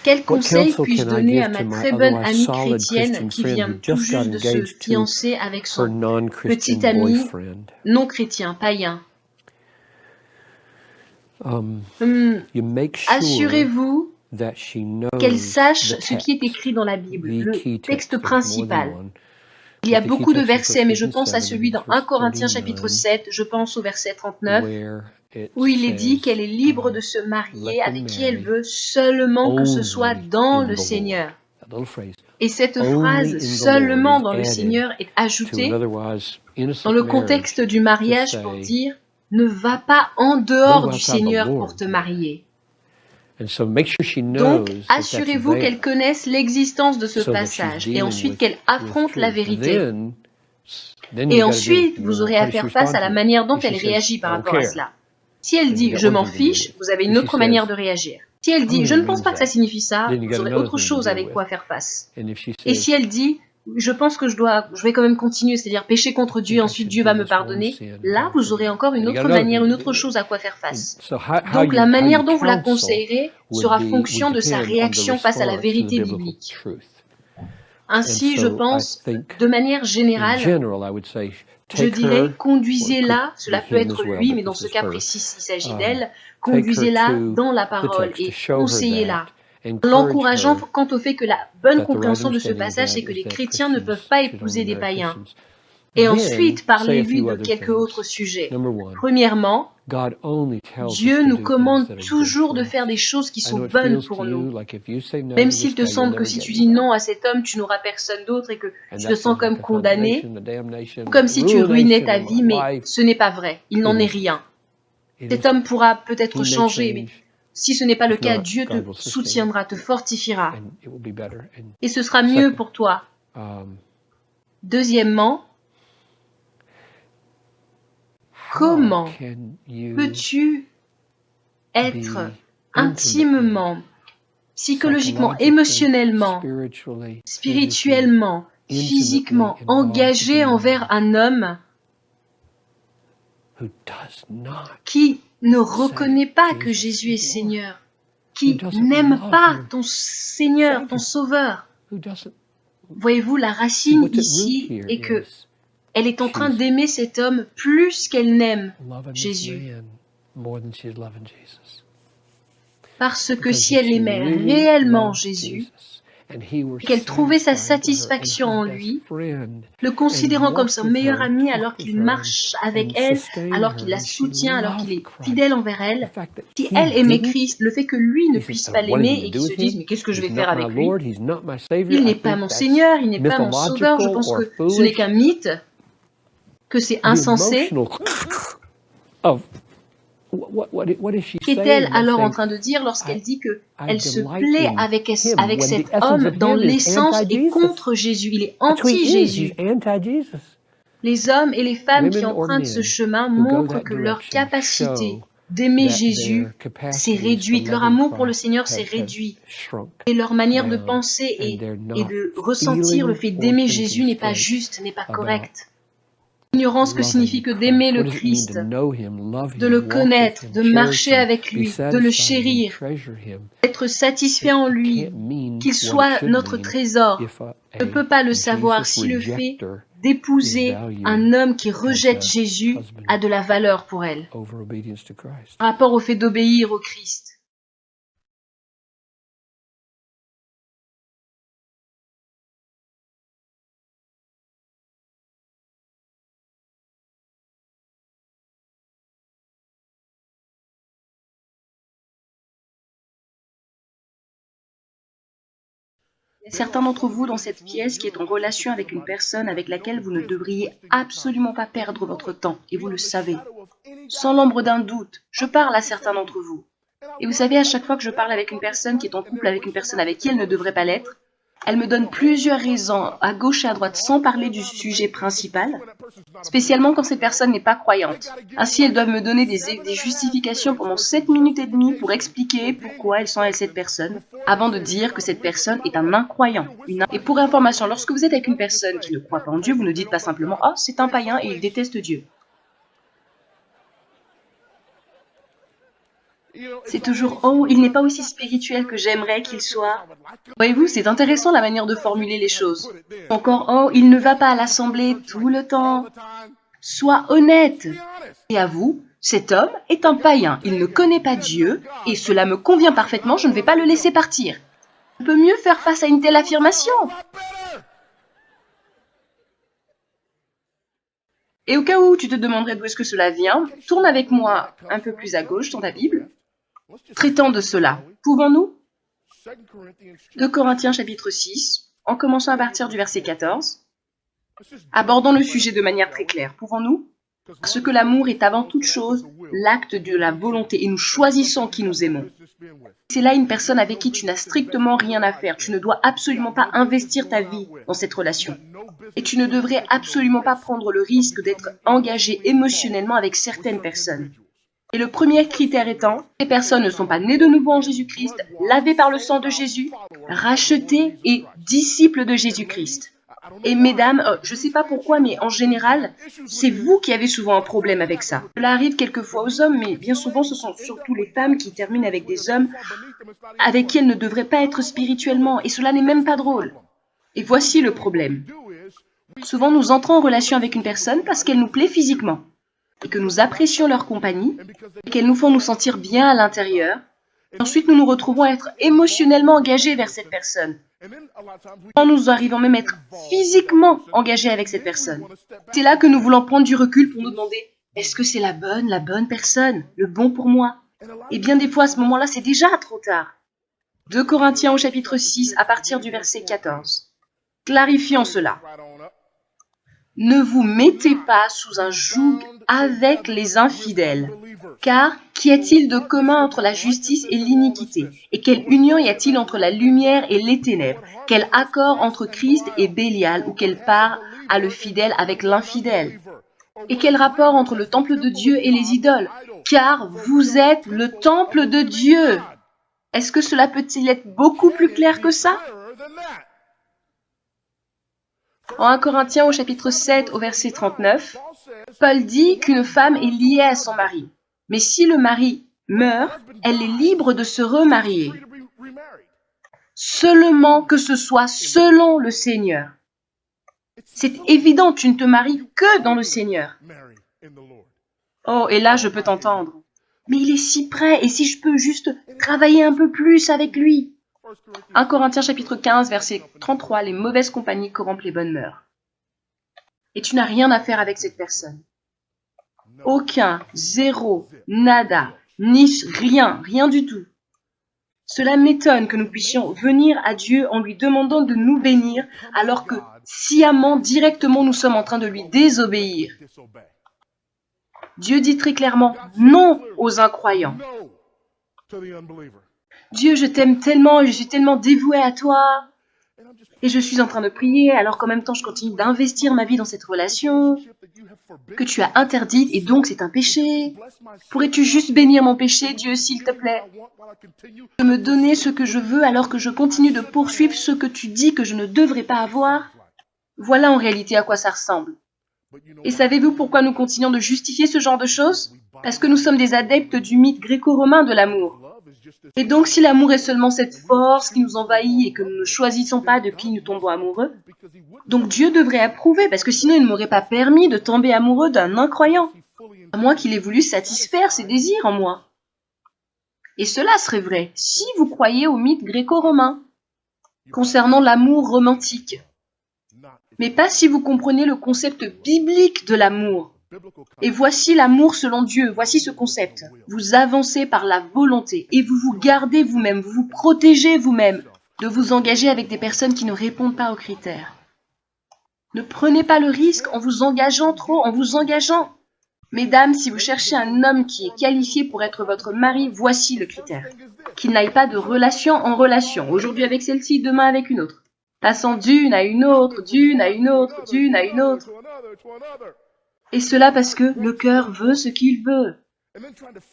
Quel What conseil counsel puis-je can I donner à give ma to my très bonne otherwise amie solid chrétienne Christian qui friend who vient tout just got juste de se engaged to fiancer avec her son non-Christian petit ami boyfriend? non chrétien, païen? You make sure Assurez-vous that she qu'elle knows sache the ce qui est text, écrit dans la Bible, the le key texte text. There's more than principal. one. Il y a But the key beaucoup de text in 1 versets, mais je Corinthians pense à 7, I celui think dans it's 1 verse Corinthiens chapitre 39, 7, je pense au verset 39, where it où il est dit says, qu'elle est libre de se marier let them avec qui elle marry veut, seulement que ce soit only dans in le the Lord. Seigneur. That little phrase, Et cette only phrase, in the Lord, seulement is dans le added Seigneur, est to an ajoutée otherwise dans innocent le contexte marriage du to mariage pour say, dire ne va pas en don't dehors go du outside the Seigneur pour Lord te to marry. marier. And so make sure she Donc, knows that that's assurez-vous qu'elle there connaisse l'existence de ce so that she's passage et dealing ensuite qu'elle with affronte la truth. vérité. Then Et you got to deal with, ensuite, vous well, aurez how à does she faire face respond à la to it? manière dont If she elle says, réagit par I don't rapport à care, cela. Si elle then you dit got je one m'en thing to deal fiche, with. vous avez une If she autre manière says, de réagir. Si elle I dit don't je think ne it pense means pas que ça that, signifie ça, then you vous got aurez another autre thing to chose deal avec with. quoi faire face. And if she Et si says, elle dit je pense que je vais quand même continuer, c'est-à-dire pécher contre I Dieu, et think I ensuite should Dieu do va me this one pardonner, sin, là God vous forgive aurez me. encore une Then you got autre another manière, thing une to autre deal with. chose à quoi faire And face. so how Donc la you manière dont vous la counsel conseillerez would sera fonction de sa depend on the réaction face à la response to the vérité biblical biblique. truth. Ainsi, je So I pense, think de manière in générale, general, I would say je take dirais, her, or it could conduisez-la, be cela peut him être as well, lui, but mais dans this ce is cas her. précis, s'il s'agit Um, d'elle, take her conduisez-la to dans la the parole text to et show her conseillez-la, that, en encourage l'encourageant her quant au fait que la bonne that the right compréhension de ce understanding of passage, that c'est que is les that chrétiens ne peuvent Christians pas should only épouser des marry païens. Christians. Et Then ensuite, say a parlez-lui few de other quelques autres things. sujets. Number one, Premièrement, God only tells us Dieu to nous do things commande that are good toujours for de us. faire des choses qui I sont know it bonnes feels pour to nous. you like if you say no Même to s'il this te guy, you'll semble que never si get tu dis anybody. non à cet homme, tu n'auras personne d'autre et que And tu te that sens seems like comme the condamné, condemnation, the damnation, ou comme the si tu ruinais ruination ta of vie, my mais life. ce n'est pas vrai. Il n'en It est isn't. rien. It Cet isn't. homme pourra peut-être He may changer, mais change. si ce n'est pas le If cas, not, Dieu te God will sustain him, soutiendra, te fortifiera, and it will be better. And et ce sera mieux second, pour toi. um, Deuxièmement, how comment can you peux-tu être be intimately, intimement, psychologiquement, psychologically, émotionnellement, spiritually, physically, spirituellement, intimately physiquement involved with engagé a envers man un homme who does not qui ne say reconnaît pas que Jesus Jésus est is Lord, Seigneur, who qui doesn't n'aime love pas your ton Seigneur, ton Savior, Sauveur? who doesn't Voyez-vous, la see racine what's at root ici here est que is elle est en train she's d'aimer cet homme plus qu'elle n'aime loving this Jésus. man more than she's loving Jesus. Parce que Because si if elle she aimait really réellement loved Jésus, Jesus and he were et qu'elle trouvait sa satisfying to her and satisfaction her en best lui, friend le and considérant comme walked son with meilleur her and ami talked alors with qu'il her marche avec and elle, sustained alors qu'il her la and she soutient, alors qu'il loved est Christ, fidèle envers the elle, fact that si he elle aimait didn't, Christ, le fait que lui ne he says, puisse I pas don't want anything l'aimer to et do qu'il se with dise him. mais qu'est-ce que je He's vais not faire my avec lui? Lord. He's not my Savior. Il I n'est pas think mon that's Seigneur, il n'est pas mon Sauveur. Je mythological pense or que ce n'est qu'un foolish. mythe, que c'est The insensé. emotional of what is she Qu'est-elle saying by alors en saying, train de dire lorsqu'elle dit I qu'elle se delight plaît in avec him, avec when the cet essence homme of dans him is l'essence et anti-Jesus. contre Jésus? Il est That's who he is. He's anti-Jésus. anti-Jesus. Les hommes et les femmes qui Women or empruntent ce men chemin who go montrent that que leur direction capacité show d'aimer that Jésus their s'est capacities for réduite, leur loving amour pour le Christ Seigneur s'est have réduit, shrunk et leur manière de down, penser and they're et not de ressentir le feeling fait or d'aimer thinking Jésus n'est pas straight juste, n'est pas about correct. Ignorance que signifie loving que d'aimer Christ. le What does it mean to Christ, know him, love de him, le walk with connaître, him, de cherish marcher him, avec be lui, de le satisfied in him, chérir, treasure him? d'être satisfait en It lui, can't mean qu'il what it soit should notre mean trésor. if Ne peut pas le a savoir Jesus si le fait rejecter is d'épouser valued un homme qui as rejette a Jésus husband a de la valeur pour elle, over obedience to Christ. par rapport au fait d'obéir au Christ. Il y a certains d'entre vous dans cette pièce qui est en relation avec une personne avec laquelle vous ne devriez absolument pas perdre votre temps, et vous le savez. Sans l'ombre d'un doute, je parle à certains d'entre vous. Et vous savez, à chaque fois que je parle avec une personne qui est en couple avec une personne avec qui elle ne devrait pas l'être, elle me donne plusieurs raisons à gauche et à droite sans parler du sujet principal, spécialement quand cette personne n'est pas croyante. Ainsi, elles doivent me donner des justifications pendant 7 minutes et demie pour expliquer pourquoi elles sont avec cette personne, avant de dire que cette personne est un incroyant. Et pour information, lorsque vous êtes avec une personne qui ne croit pas en Dieu, vous ne dites pas simplement « Oh, c'est un païen et il déteste Dieu ». C'est toujours « Oh, il n'est pas aussi spirituel que j'aimerais qu'il soit ». Voyez-vous, c'est intéressant la manière de formuler les choses. Encore « Oh, il ne va pas à l'assemblée tout le temps ». Sois honnête et avoue, cet homme est un païen, il ne connaît pas Dieu et cela me convient parfaitement, je ne vais pas le laisser partir. On peut mieux faire face à une telle affirmation. Et au cas où tu te demanderais d'où est-ce que cela vient, tourne avec moi un peu plus à gauche dans ta Bible. Traitant de cela, pouvons-nous 2 Corinthiens chapitre 6, en commençant à partir du verset 14, abordons le sujet de manière très claire. Pouvons-nous? Parce que l'amour est avant toute chose l'acte de la volonté et nous choisissons qui nous aimons. C'est là une personne avec qui tu n'as strictement rien à faire. Tu ne dois absolument pas investir ta vie dans cette relation. Et tu ne devrais absolument pas prendre le risque d'être engagé émotionnellement avec certaines personnes. Et le premier critère étant, ces personnes ne sont pas nées de nouveau en Jésus-Christ, lavées par le sang de Jésus, rachetées et disciples de Jésus-Christ. Et mesdames, je ne sais pas pourquoi, mais en général, c'est vous qui avez souvent un problème avec ça. Cela arrive quelquefois aux hommes, mais bien souvent ce sont surtout les femmes qui terminent avec des hommes avec qui elles ne devraient pas être spirituellement, et cela n'est même pas drôle. Et voici le problème. Souvent nous entrons en relation avec une personne parce qu'elle nous plaît physiquement, et que nous apprécions leur compagnie, et qu'elles nous font nous sentir bien à l'intérieur. Ensuite, nous nous retrouvons à être émotionnellement engagés vers cette personne. Nous arrivons même à être physiquement engagés avec cette personne. C'est là que nous voulons prendre du recul pour nous demander, est-ce que c'est la bonne personne, le bon pour moi? Et bien des fois, à ce moment-là, c'est déjà trop tard. 2 Corinthiens au chapitre 6, à partir du verset 14. Clarifions cela. Ne vous mettez pas sous un joug avec les infidèles. Car qu'y a-t-il de commun entre la justice et l'iniquité? Et quelle union y a-t-il entre la lumière et les ténèbres? Quel accord entre Christ et Bélial, ou quelle part a le fidèle avec l'infidèle? Et quel rapport entre le temple de Dieu et les idoles? Car vous êtes le temple de Dieu. Est-ce que cela peut-il être beaucoup plus clair que ça? En 1 Corinthiens au chapitre 7 au verset 39, Paul dit qu'une femme est liée à son mari. Mais si le mari meurt, elle est libre de se remarier. Seulement que ce soit selon le Seigneur. C'est évident, tu ne te maries que dans le Seigneur. Oh, et là je peux t'entendre. Mais il est si près, et si je peux juste travailler un peu plus avec lui? 1 Corinthiens chapitre 15, verset 33, les mauvaises compagnies corrompent les bonnes mœurs. Et tu n'as rien à faire avec cette personne. Aucun, zéro, nada, niche, rien du tout. Cela m'étonne que nous puissions venir à Dieu en lui demandant de nous bénir, alors que sciemment, directement, nous sommes en train de lui désobéir. Dieu dit très clairement non aux incroyants. Dieu, je t'aime tellement et je suis tellement dévouée à toi. Et je suis en train de prier alors qu'en même temps je continue d'investir ma vie dans cette relation que tu as interdite et donc c'est un péché. Pourrais-tu juste bénir mon péché, Dieu, s'il te plaît? De me donner ce que je veux alors que je continue de poursuivre ce que tu dis que je ne devrais pas avoir? Voilà en réalité à quoi ça ressemble. Et savez-vous pourquoi nous continuons de justifier ce genre de choses? Parce que nous sommes des adeptes du mythe gréco-romain de l'amour. Et donc si l'amour est seulement cette force qui nous envahit et que nous ne choisissons pas de qui nous tombons amoureux, donc Dieu devrait approuver parce que sinon il ne m'aurait pas permis de tomber amoureux d'un incroyant, à moins qu'il ait voulu satisfaire ses désirs en moi. Et cela serait vrai si vous croyez au mythe gréco-romain concernant l'amour romantique. Mais pas si vous comprenez le concept biblique de l'amour. Et voici l'amour selon Dieu, voici ce concept. Vous avancez par la volonté et vous vous gardez vous-même, vous vous protégez vous-même de vous engager avec des personnes qui ne répondent pas aux critères. Ne prenez pas le risque en vous engageant trop, en vous engageant. Mesdames, si vous cherchez un homme qui est qualifié pour être votre mari, voici le critère. Qu'il n'aille pas de relation en relation, aujourd'hui avec celle-ci, demain avec une autre. Passant d'une à une autre, d'une à une autre, d'une à une autre. Et cela parce que le cœur veut ce qu'il veut,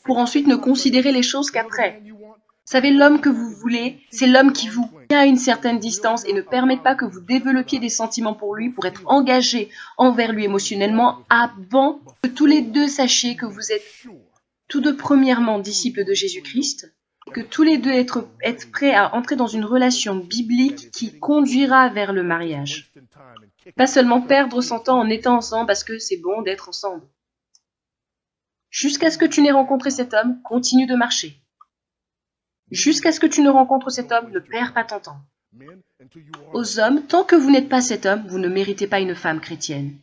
pour ensuite ne considérer les choses qu'après. Vous savez, l'homme que vous voulez, c'est l'homme qui vous tient à une certaine distance et ne permet pas que vous développiez des sentiments pour lui, pour être engagé envers lui émotionnellement, avant que tous les deux sachiez que vous êtes tous deux premièrement disciples de Jésus-Christ, que tous les deux être prêts à entrer dans une relation biblique qui conduira vers le mariage. Pas seulement perdre son temps en étant ensemble parce que c'est bon d'être ensemble. Jusqu'à ce que tu n'aies rencontré cet homme, continue de marcher. Jusqu'à ce que tu ne rencontres cet homme, ne perds pas ton temps. Aux hommes, tant que vous n'êtes pas cet homme, vous ne méritez pas une femme chrétienne.